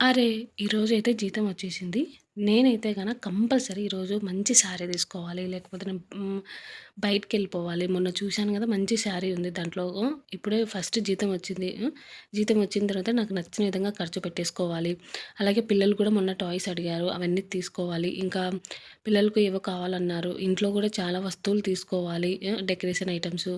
అరే! ఈరోజైతే జీతం వచ్చేసింది. నేనైతే కంపల్సరీ ఈరోజు మంచి శారీ తీసుకోవాలి. లేకపోతే నేను బయటికెళ్ళిపోవాలి. మొన్న చూశాను గదా! మంచి శారీ ఉంది. దాంట్లో ఇప్పుడే ఫస్ట్ జీతం వచ్చింది. జీతం వచ్చిన తర్వాత నాకు నచ్చిన విధంగా ఖర్చు పెట్టేసుకోవాలి. అలాగే పిల్లలు కూడా మొన్న టాయ్స్ అడిగారు. అవన్నీ తీసుకోవాలి. ఇంకా పిల్లలకు ఏవో కావాలన్నారు. ఇంట్లో కూడా చాలా వస్తువులు తీసుకోవాలి. Decoration items.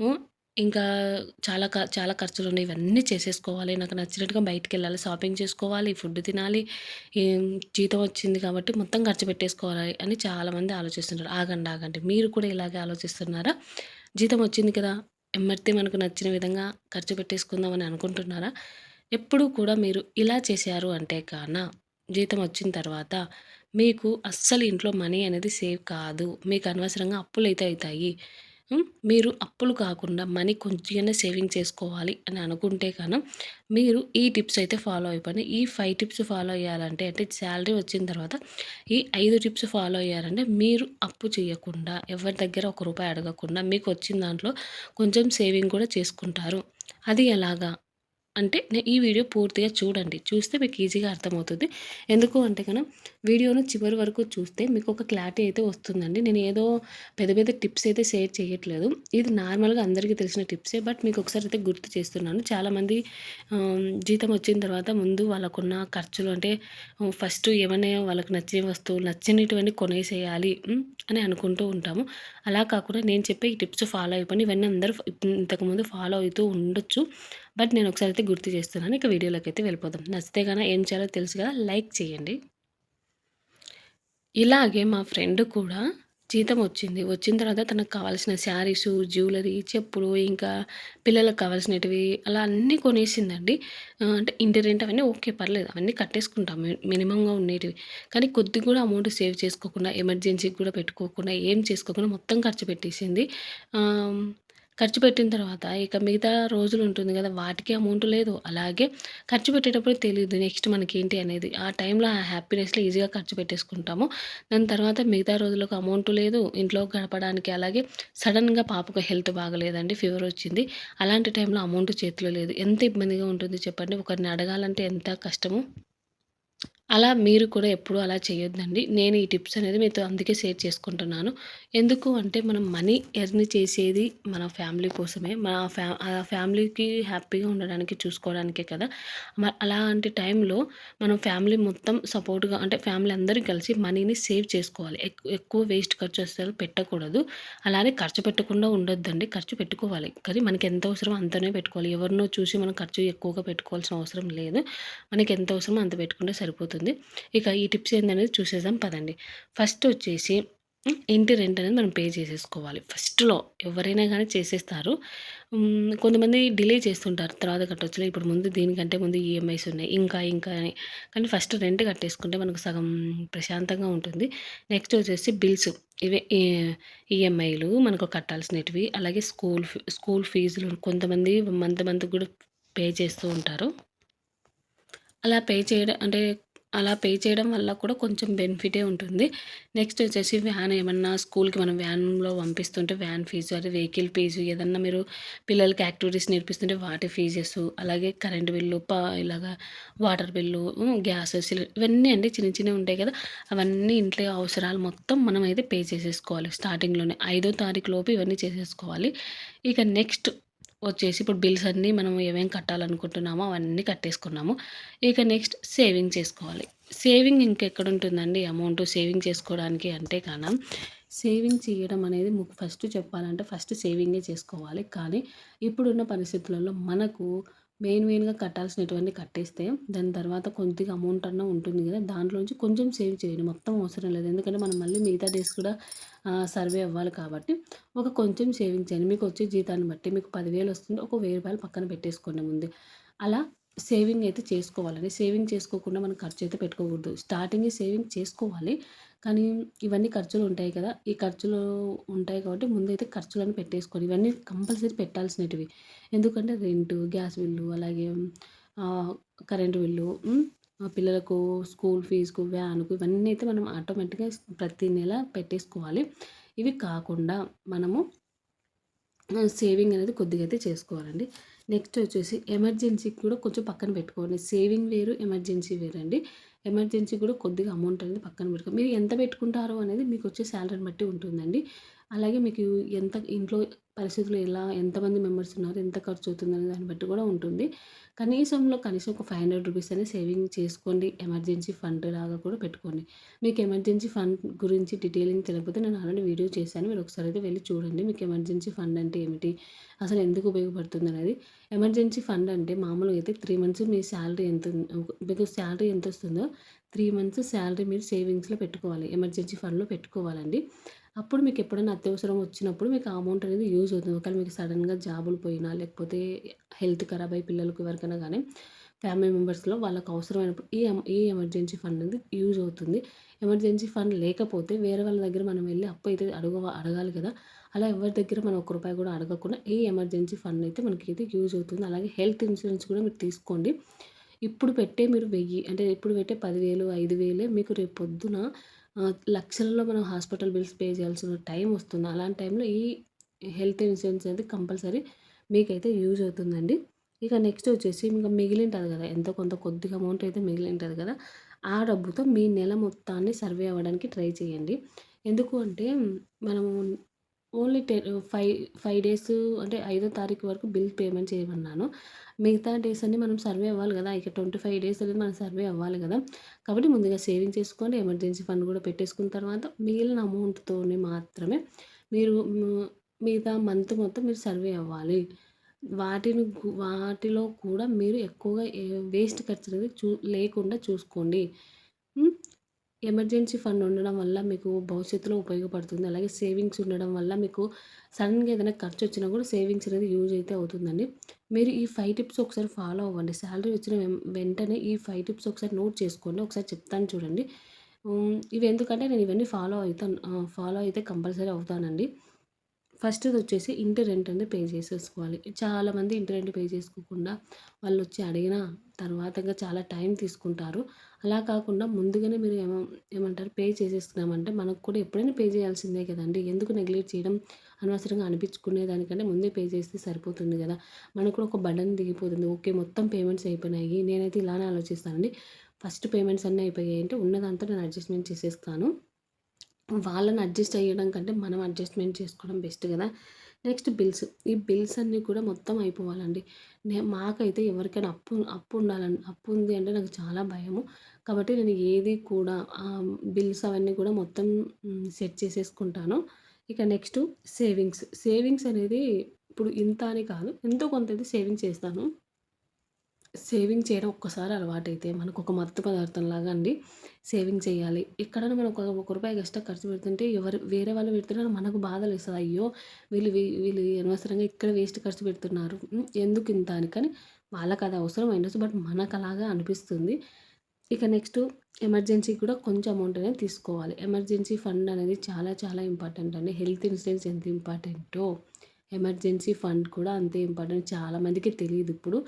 హ్మ్. ఇంకా చాలా ఖర్చులున్నాయి. ఇవన్నీ చేసేసుకోవాలి. నాకు నచ్చినట్టుగా బయటికెళ్ళాలి. షాపింగ్ చేసుకోవాలి. ఫుడ్ తినాలి. ఏం జీతం వచ్చింది కాబట్టి మొత్తం ఖర్చు పెట్టేసుకోవాలి అని చాలామంది ఆలోచిస్తుంటారు. ఆగండి, ఆగండి. మీరు కూడా ఇలాగే ఆలోచిస్తున్నారా? జీతం వచ్చింది కదా! ఎమ్మటే మనకు నచ్చిన విధంగా ఖర్చు పెట్టేసుకుందాం అని అనుకుంటున్నారా? ఎప్పుడూ కూడా మీరు ఇలా చేశారు అంటే జీతం వచ్చిన తర్వాత మీకు అస్సలు ఇంట్లో మనీ అనేది సేవ్ కాదు. మీకు అనవసరంగా అప్పులైతే అయితాయి. మీరు అప్పులు కాకుండా మనీ కొంచెమైనా సేవింగ్ చేసుకోవాలి అని అనుకుంటే మీరు ఈ టిప్స్ అయితే ఫాలో అయిపోండి. ఈ 5 టిప్స్ ఫాలో అయ్యాలంటే అంటే శాలరీ వచ్చిన తర్వాత ఈ 5 టిప్స్ ఫాలో అయ్యారంటే మీరు అప్పు చేయకుండా, ఎవరి దగ్గర ఒక రూపాయి అడగకుండా మీకు వచ్చిన దాంట్లో కొంచెం సేవింగ్ కూడా చేసుకుంటారు. అది ఎలాగా? అంటే ఈ వీడియో పూర్తిగా చూడండి. చూస్తే మీకు ఈజీగా అర్థమవుతుంది. ఎందుకు అంటే వీడియోను చివరి వరకు చూస్తే మీకు ఒక క్లారిటీ అయితే వస్తుందండి. నేను ఏదో పెద్ద పెద్ద టిప్స్ అయితే షేర్ చేయట్లేదు. ఇది నార్మల్‌గా అందరికీ తెలిసిన టిప్సే. బట్ మీకు ఒకసారి అయితే గుర్తు చేస్తున్నాను. చాలామంది జీతం వచ్చిన తర్వాత ముందు వాళ్ళకున్న ఖర్చులు అంటే ఫస్ట్ ఏమన్నా వాళ్ళకి నచ్చిన వస్తువులు నచ్చినటువన్నీ కొనేసేయాలి అని అనుకుంటూ ఉంటాము. అలా కాకుండా నేను చెప్పే ఈ టిప్స్ ఫాలో అయిపోండి. ఇవన్నీ అందరూ ఇంతకుముందు ఫాలో అవుతూ ఉండొచ్చు. బట్ నేను ఒకసారి అయితే గుర్తు చేస్తున్నాను. ఇక వీడియోలోకైతే వెళ్ళిపోదాం. నచ్చితే ఏం చేయాలో తెలుసు కదా! లైక్ చేయండి. ఇలాగే మా ఫ్రెండ్ కూడా జీతం వచ్చింది. వచ్చిన తర్వాత తనకు కావాల్సిన శారీసు, జ్యువెలరీ, చెప్పులు ఇంకా పిల్లలకు కావాల్సినటివి అలా అన్నీ కొనేసిందండి. అంటే ఇంటి రెంట్ అవన్నీ ఓకే. పర్లేదు. అవన్నీ కట్టేసుకుంటాం మినిమమ్‌గా ఉండేటివి. కానీ కొద్దిగా కూడా అమౌంట్ సేవ్ చేసుకోకుండా, ఎమర్జెన్సీకి కూడా పెట్టుకోకుండా, ఏం చేసుకోకుండా మొత్తం ఖర్చు పెట్టేసింది. ఆహ్, ఖర్చు పెట్టిన తర్వాత ఇక మిగతా రోజులు ఉంటుంది కదా! వాటికి అమౌంట్ లేదు. అలాగే ఖర్చు పెట్టేటప్పుడు తెలీదు నెక్స్ట్ మనకేంటి అనేది. ఆ టైంలో ఆ హ్యాపీనెస్‌లో ఈజీగా ఖర్చు పెట్టేసుకుంటాము. దాని తర్వాత మిగతా రోజులకు అమౌంట్ లేదు. ఇంట్లో గడపడానికి అలాగే సడెన్‌గా పాపకు హెల్త్ బాగాలేదండి. ఫీవర్ వచ్చింది. అలాంటి టైంలో అమౌంట్ చేతిలో లేదు. ఎంత ఇబ్బందిగా ఉంటుంది చెప్పండి. ఒకరిని అడగాలంటే ఎంత కష్టము. అలా మీరు కూడా ఎప్పుడూ అలా చేయొద్దండి. నేను ఈ టిప్స్ అనేది మీతో అందుకే షేర్ చేసుకుంటున్నాను. ఎందుకు అంటే మనం మనీ ఎర్న్ చేసేది మన ఫ్యామిలీ కోసమే. ఆ ఫ్యామిలీకి హ్యాపీగా ఉండడానికి చూసుకోవడానికే కదా! అలాంటి టైంలో మనం ఫ్యామిలీ మొత్తం సపోర్ట్‌గా అంటే ఫ్యామిలీ అందరూ కలిసి మనీని సేవ్ చేసుకోవాలి. ఎక్కువ వేస్ట్ ఖర్చు అస్సలు పెట్టకూడదు. అలానే ఖర్చు పెట్టకుండా ఉండొద్దండి. ఖర్చు పెట్టుకోవాలి. కానీ మనకి ఎంత అవసరమో అంతనే పెట్టుకోవాలి. ఎవరినో చూసి మనం ఖర్చు ఎక్కువగా పెట్టుకోవాల్సిన అవసరం లేదు. మనకి ఎంత అవసరమో అంత పెట్టుకుంటే సరిపోతుంది. ఇక ఈ టిప్స్ ఏందనేది చూసేద్దాం పదండి. ఫస్ట్ వచ్చేసి ఇంటి రెంట్ అనేది మనం పే చేసేసుకోవాలి. ఫస్ట్‌లో ఎవరైనా గానీ చేసేస్తారు. కొంతమంది డిలే చేస్తుంటారు. తర్వాత కట్టొచ్చులే ఇప్పుడు ముందు దీనికంటే ముందు ఈఎంఐస్ ఉన్నాయి. ఇంకా అని. కానీ ఫస్ట్ రెంట్ కట్టేసుకుంటే మనకు సగం ప్రశాంతంగా ఉంటుంది. నెక్స్ట్ వచ్చేసి బిల్స్ ఇవే ఈఎంఐలు మనకు కట్టాల్సినటివి. అలాగే స్కూల్ ఫీజులు కొంతమంది మంత్ కూడా పే చేస్తూ ఉంటారు. అలా పే చేయడం అంటే, అలా పే చేయడం వల్ల కూడా కొంచెం బెనిఫిటే ఉంటుంది. నెక్స్ట్ వచ్చేసి వ్యాన్ ఏమన్నా స్కూల్‌కి మనం వ్యాన్‌లో పంపిస్తుంటే వ్యాన్ ఫీజు, అదే వెహికల్ ఫీజు, ఏదన్నా మీరు పిల్లలకి యాక్టివిటీస్ నేర్పిస్తుంటే వాటి ఫీజెసు, అలాగే కరెంట్ బిల్లు, ఇలాగా వాటర్ బిల్లు, గ్యాస్ ఇవన్నీ అండి చిన్న చిన్నవి ఉంటాయి కదా! అవన్నీ ఇంట్లో అవసరాలు మొత్తం మనమైతే పే చేసేసుకోవాలి స్టార్టింగ్‌లోనే. 5వ తారీఖు లోపు ఇవన్నీ చేసేసుకోవాలి. ఇక నెక్స్ట్ వచ్చేసి ఇప్పుడు బిల్స్ అన్నీ మనం ఏమేం కట్టాలనుకుంటున్నామో అవన్నీ కట్టేసుకున్నాము. ఇక నెక్స్ట్ సేవింగ్ చేసుకోవాలి. సేవింగ్ ఇంకెక్కడుంటుందండి అమౌంట్ సేవింగ్ చేసుకోవడానికి అంటే సేవింగ్ చేయడం అనేది ఫస్ట్ చెప్పాలంటే ఫస్ట్ సేవింగే చేసుకోవాలి. కానీ ఇప్పుడున్న పరిస్థితులలో మనకు మెయిన్‌గా కట్టాల్సినటువన్నీ కట్టేస్తే దాని తర్వాత కొద్దిగా అమౌంట్ అన్నా ఉంటుంది కదా! దాంట్లోంచి కొంచెం సేవ్ చేయండి. మొత్తం అవసరం లేదు. ఎందుకంటే మనం మళ్ళీ మిగతా డేస్ కూడా సర్వే అవ్వాలి కాబట్టి కొంచెం సేవింగ్ చేయండి. మీకొచ్చే జీతాన్ని బట్టి మీకు 10,000 వస్తుంది. ఒక రూ. 1000 పక్కన పెట్టేసుకోండి ముందే. అలా సేవింగ్ అయితే చేసుకోవాలండి. సేవింగ్ చేసుకోకుండా మనం ఖర్చయితే పెట్టుకోకూడదు. స్టార్టింగే సేవింగ్ చేసుకోవాలి. కానీ ఇవన్నీ ఖర్చులు ఉంటాయి కదా! ఈ ఖర్చులు ఉంటాయి కాబట్టి ముందైతే ఖర్చులను పెట్టేసుకోవాలి. ఇవన్నీ కంపల్సరీ పెట్టాల్సినటివి. ఎందుకంటే రెంటు, గ్యాస్ బిల్లు, అలాగే ఆహ్, కరెంటు బిల్లు, పిల్లలకు స్కూల్ ఫీజుకు, వ్యాన్‌కు ఇవన్నీ అయితే మనం ఆటోమేటిక్‌గా ప్రతి నెల పెట్టేసుకోవాలి. ఇవి కాకుండా మనము సేవింగ్ అనేది కొద్దిగా అయితే చేసుకోవాలండి. నెక్స్ట్ వచ్చేసి ఎమర్జెన్సీకి కూడా కొంచెం పక్కన పెట్టుకోండి. సేవింగ్ వేరు, ఎమర్జెన్సీ వేరండి. ఎమర్జెన్సీ కూడా కొద్దిగా అమౌంట్ అనేది పక్కన పెట్టుకోండి. మీరు ఎంత పెట్టుకుంటారో అనేది మీకొచ్చే సాలరీని బట్టి ఉంటుందండి. అలాగే మీకు ఎంత ఇంట్లో పరిస్థితులు ఎలా, ఎంతమంది మెంబర్స్ ఉన్నారు, ఎంత ఖర్చవుతుందనే దాన్ని బట్టి కూడా ఉంటుంది. కనీసం ఒక రూ. 500 అనేది సేవింగ్ చేసుకోండి. ఎమర్జెన్సీ ఫండ్ లాగా కూడా పెట్టుకోండి. మీకు ఎమర్జెన్సీ ఫండ్ గురించి డీటెయిలింగ్ తెలియకపోతే నేను ఆల్రెడీ వీడియో చేశాను. మీరు ఒకసారి అయితే వెళ్లి చూడండి. మీకు ఎమర్జెన్సీ ఫండ్ అంటే ఏమిటి? అసలు ఎందుకు ఉపయోగపడుతుందనేది. ఎమర్జెన్సీ ఫండ్ అంటే మామూలుగా అయితే 3 మంత్స్ మీ సాలరీ మీకు సాలరీ ఎంతొస్తుందో 3 మంత్స్ సాలరీ మీరు సేవింగ్స్‌లో పెట్టుకోవాలి. ఎమర్జెన్సీ ఫండ్‌లో పెట్టుకోవాలండి. అప్పుడు మీకు ఎప్పుడైనా అత్యవసరం వచ్చినప్పుడు మీకు ఆ అమౌంట్ అనేది యూజ్ అవుతుంది. ఒకవేళ మీకు సడెన్‌గా జాబులు పోయినా, లేకపోతే హెల్త్ ఖరాబ్ అయ్యి పిల్లలకు ఎవరికైనా గానీ ఫ్యామిలీ మెంబర్స్‌లో వాళ్ళకి అవసరమైనప్పుడు ఈ ఎమర్జెన్సీ ఫండ్ అనేది యూజ్ అవుతుంది. ఎమర్జెన్సీ ఫండ్ లేకపోతే వేరే వాళ్ళ దగ్గర మనం వెళ్లి అప్పు అయితే అడగాలి కదా! అలా ఎవరి దగ్గర మనం ఒక్క రూపాయి కూడా అడగకుండా ఈ ఎమర్జెన్సీ ఫండ్ అయితే మనకైతే యూజ్ అవుతుంది. అలాగే హెల్త్ ఇన్సూరెన్స్ కూడా మీరు తీసుకోండి. ఇప్పుడు పెట్టే మీరు 1000 అంటే ఇప్పుడు పెట్టే 10,000, 5,000 మీకు రేపు పొద్దున లక్షలలో మనం హాస్పిటల్ బిల్స్ పే చేయాల్సిన టైం వస్తుంది. అలాంటి టైంలో ఈ హెల్త్ ఇన్సూరెన్స్ అనేది కంపల్సరీ మీకైతే యూజ్ అవుతుందండి. ఇక నెక్స్ట్ వచ్చేసి ఇంక మిగిలింటది కదా! ఎంతో కొంత కొద్దిగా అమౌంట్ అయితే మిగిలింటది కదా! ఆ డబ్బుతో మీ నెల మొత్తాన్ని సర్వే అవ్వడానికి ట్రై చేయండి. ఎందుకు అంటే మనము ఓన్లీ 5 డేస్ అంటే 5వ తారీఖు వరకు బిల్ పేమెంట్ చేయమన్నాను. మిగతా డేస్ అన్నీ మనం సర్వే అవ్వాలి గదా! ఇక 25 డేస్ అనేది మనం సర్వే అవ్వాలి గదా! కాబట్టి ముందుగా సేవింగ్ చేసుకోండి. ఎమర్జెన్సీ ఫండ్ గూడా పెట్టేసుకున్న తర్వాత మిగిలిన అమౌంట్‌తోని మాత్రమే మీరు మిగతా మంత్ మొత్తం మీరు సర్వే అవ్వాలి. వాటిలో కూడా మీరు ఎక్కువగా వేస్ట్ ఖర్చులనేది లేకుండా చూసుకోండి. హ్మ్. ఎమర్జెన్సీ ఫండ్ ఉండడం వల్ల మీకు భవిష్యత్తులో ఉపయోగపడుతుంది. అలాగే సేవింగ్స్ ఉండడం వల్ల మీకు సడెన్‌గా ఏదైనా ఖర్చొచ్చినా కూడా సేవింగ్స్ అనేది యూజ్ అయితే అవుతుందండి. మీరు ఈ 5 టిప్స్ ఒకసారి ఫాలో అవ్వండి. సాలరీ వచ్చిన వెంటనే ఈ 5 టిప్స్ ఒకసారి నోట్ చేసుకోండి. ఒకసారి చెప్తాను చూడండి. ఇవి ఎందుకంటే నేను ఇవన్నీ ఫాలో అయితే కంపల్సరీ అవుతానండి. ఫస్ట్‌దొచ్చేసి ఇంటి రెంట్ అనేది పే చేసేసుకోవాలి. చాలామంది ఇంటి రెంట్ పే చేసుకోకుండా వాళ్ళొచ్చి అడిగిన తర్వాత ఇంక చాలా టైం తీసుకుంటారు. అలా కాకుండా ముందుగానే మీరు ఏమంటారు పే చేసేసుకున్నామంటే మనకు కూడా ఎప్పుడైనా పే చేయాల్సిందే కదండీ! ఎందుకు నెగ్లెక్ట్ చేయడం? అనవసరంగా అనిపించుకునే దానికంటే ముందే పే చేస్తే సరిపోతుంది గదా! మనకు కూడా ఒక బర్డెన్ దిగిపోతుంది. ఓకే. మొత్తం పేమెంట్స్ అయిపోయినాయి. నేనైతే ఇలానే ఆలోచిస్తానండి. ఫస్ట్ పేమెంట్స్ అన్నీ అయిపోయాయంటే ఉన్న దాంతో నేను అడ్జస్ట్‌మెంట్ చేసేస్తాను. వాళ్ళని అడ్జస్ట్ అయ్యడం కంటే మనం అడ్జస్ట్‌మెంట్ చేసుకోవడం బెస్ట్ గదా! Next bills. ఈ బిల్స్ అన్నీ కూడా మొత్తం అయిపోవాలండి. మాకైతే ఎవరికైనా అప్పు ఉంది అంటే నాకు చాలా భయము. కాబట్టి నేను ఏది కూడా బిల్స్ అవన్నీ కూడా మొత్తం సెట్ చేసేసుకుంటాను. ఇక నెక్స్ట్ సేవింగ్స్. సేవింగ్స్ అనేది ఇప్పుడు ఇంత అని కాదు. ఎంతో కొంత అయితే సేవింగ్ చేస్తాను. సేవింగ్ చేయడం ఒక్కసారి అలవాటైతే మనకొక మత్తు పదార్థంలాగా అండి. సేవింగ్ చేయాలి. ఎక్కడైనా మనం ఒక రూపాయి ఎక్స్‌ట్రా ఖర్చు పెడుతుంటే వేరే వాళ్ళు పెడుతున్నారు మనకు బాధలేస్తది. అయ్యో! వీళ్ళు అనవసరంగా ఇక్కడ వేస్ట్ ఖర్చు పెడుతున్నారు. ఎందుకింత అని. కానీ వాళ్ళకది అవసరం అయ్యుండొచ్చు. బట్ మనకలాగా అనిపిస్తుంది. ఇక నెక్స్ట్ ఎమర్జెన్సీ కూడా కొంచెం అమౌంట్ అనేది తీసుకోవాలి. ఎమర్జెన్సీ ఫండ్ అనేది చాలా చాలా ఇంపార్టెంట్ అండి. హెల్త్ ఇన్సూరెన్స్ ఎంత ఇంపార్టెంటో ఎమర్జెన్సీ ఫండ్ కూడా అంతే ఇంపార్టెంట్. చాలామందికి తెలీదిప్పుడు.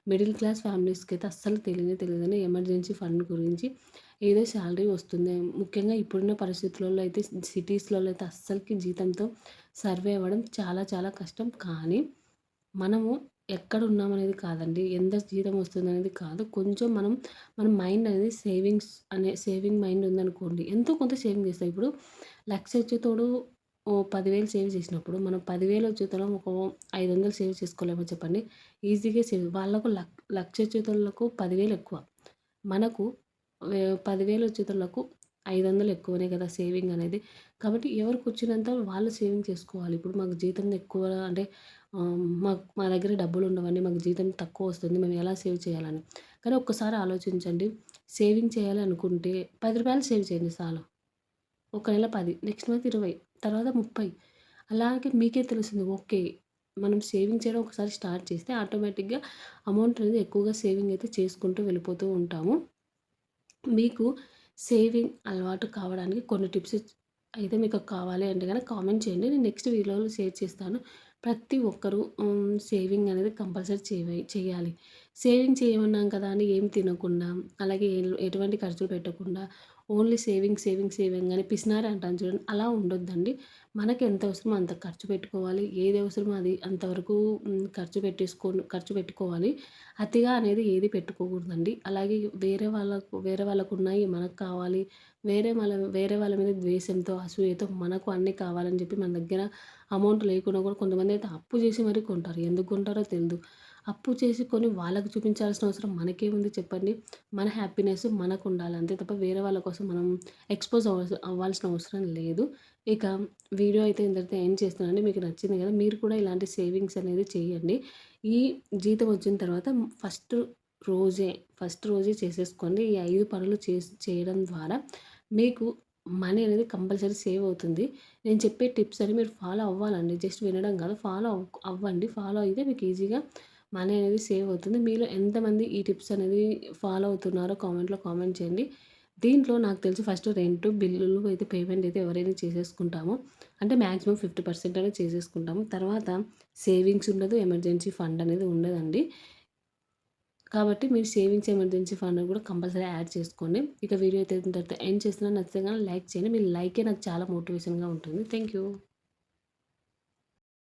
మిడిల్ క్లాస్ ఫ్యామిలీస్‌కైతే అస్సలు తెలియనే తెలియదండి ఎమర్జెన్సీ ఫండ్ గురించి. ఏదో శాలరీ వస్తుంది. ముఖ్యంగా ఇప్పుడున్న పరిస్థితులలో అయితే సిటీస్‌లలో అయితే అస్సలకి జీతంతో సర్వే అవ్వడం చాలా చాలా కష్టం. కానీ మనము ఎక్కడున్నామనేది కాదండి. ఎంత జీతం వస్తుందనేది కాదు. కొంచెం మన మైండ్ అనేది సేవింగ్ మైండ్ ఉందనుకోండి. ఎంతో కొంత సేవింగ్ చేస్తాం. ఇప్పుడు 1,00,000 వచ్చేతోడు 10,000 సేవ్ చేసినప్పుడు మనం 10,000 వచ్చేతోలం ఒక 500 సేవ్ చేసుకోలేమా చెప్పండి? ఈజీగా వాళ్ళకు 1,00,000 వచ్చేతోళ్ళకు 10,000 ఎక్కువ. మనకు 10,000 వచ్చేతోళ్ళకు 500 ఎక్కువనే కదా సేవింగ్ అనేది. కాబట్టి ఎవరికొచ్చినంత వాళ్ళు సేవింగ్ చేసుకోవాలి. ఇప్పుడు మాకు జీతం ఎక్కువ అంటే మా దగ్గర డబ్బులుండవండి. మాకు జీతం తక్కువొస్తుంది. మేము ఎలా సేవ్ చేయాలని. కానీ ఒక్కసారి ఆలోచించండి. సేవింగ్ చేయాలి అనుకుంటే రూ. 10 సేవ్ చేయండి చాలు. ఒక నెల 10, నెక్స్ట్ మంత్ 20, తర్వాత 30 అలాగే మీకే తెలుస్తుంది. ఓకే. మనం సేవింగ్ చేయడం ఒకసారి స్టార్ట్ చేస్తే ఆటోమేటిక్‌గా అమౌంట్ అనేది ఎక్కువగా సేవింగ్ అయితే చేసుకుంటూ వెళ్ళిపోతూ ఉంటాము. మీకు సేవింగ్ అలవాటు కావడానికి కొన్ని టిప్స్ అయితే మీకు కావాలి అంటే గనక కామెంట్ చేయండి. నేను నెక్స్ట్ వీడియోలో షేర్ చేస్తాను. ప్రతి ఒక్కరూ సేవింగ్ అనేది కంపల్సరీ చేయాలి. సేవింగ్ చేయమన్నాం కదా అని ఏం తినకుండా, అలాగే ఎటువంటి ఖర్చులు పెట్టకుండా, ఓన్లీ సేవింగ్, సేవింగ్, సేవింగ్ అని పిసినారి అంటాను చూడండి. అలా ఉండొద్దండి. మనకి ఎంత అవసరమో అంత ఖర్చు పెట్టుకోవాలి. ఏది అవసరమో అది అంతవరకు ఖర్చు పెట్టుకోవాలి. అతిగా అనేది ఏది పెట్టుకోకూడదండి. అలాగే వేరే వాళ్ళకున్నాయి మనకు కావాలి. వేరే వాళ్ళ మీద ద్వేషంతో, అసూయతో మనకు అన్నీ కావాలని చెప్పి మన దగ్గర అమౌంట్ లేకున్నా కూడా కొంతమందయితే అప్పు చేసి మరీ కొంటారు. ఎందుకు కొంటారో తెలీదు. అప్పు చేసి కొని వాళ్ళకి చూపించాల్సిన అవసరం మనకేముంది చెప్పండి? మన హ్యాపీనెస్ మనకుండాలి. అంతే తప్ప వేరే వాళ్ళ కోసం మనం ఎక్స్‌పోజ్ అవ్వాల్సిన అవసరం లేదు. ఇక వీడియో అయితే ఇంతటితో ఎండ్ చేస్తున్నానండి. మీకు నచ్చింది కదా! మీరు కూడా ఇలాంటి సేవింగ్స్ అనేది చేయండి. ఈ జీతం వచ్చిన తర్వాత రోజే ఫస్ట్ రోజే చేసేసుకోండి. ఈ 5 పనులు చేయడం ద్వారా మీకు మనీ అనేది కంపల్సరీ సేవ్ అవుతుంది. నేను చెప్పే టిప్స్ అని మీరు ఫాలో అవ్వాలండి. జస్ట్ వినడం కాదు. అవ్వండి. ఫాలో అయితే మీకు ఈజీగా మనీ అనేది సేవ్ అవుతుంది. మీలో ఎంతమంది ఈ టిప్స్ అనేది ఫాలో అవుతున్నారో కామెంట్‌లో కామెంట్ చేయండి. దీంట్లో నాకు తెలిసి ఫస్ట్ రెంట్, బిల్లులు అయితే పేమెంట్ అయితే ఎవరైనా చేసేసుకుంటామో అంటే మాక్సిమం 50% అనేది చేసేసుకుంటాము. తర్వాత సేవింగ్స్ ఉండదు. ఎమర్జెన్సీ ఫండ్ అనేది ఉండదండి. కాబట్టి మీరు సేవింగ్స్, ఎమర్జెన్సీ ఫండ్ కూడా కంపల్సరీ యాడ్ చేసుకోండి. ఇక వీడియో అయితే ఇంతటితో ఎండ్ చేస్తున్నాను. నచ్చితే గనుక లైక్ చేయండి. మీ లైకే నాకు చాలా మోటివేషన్‌గా ఉంటుంది. Thank you.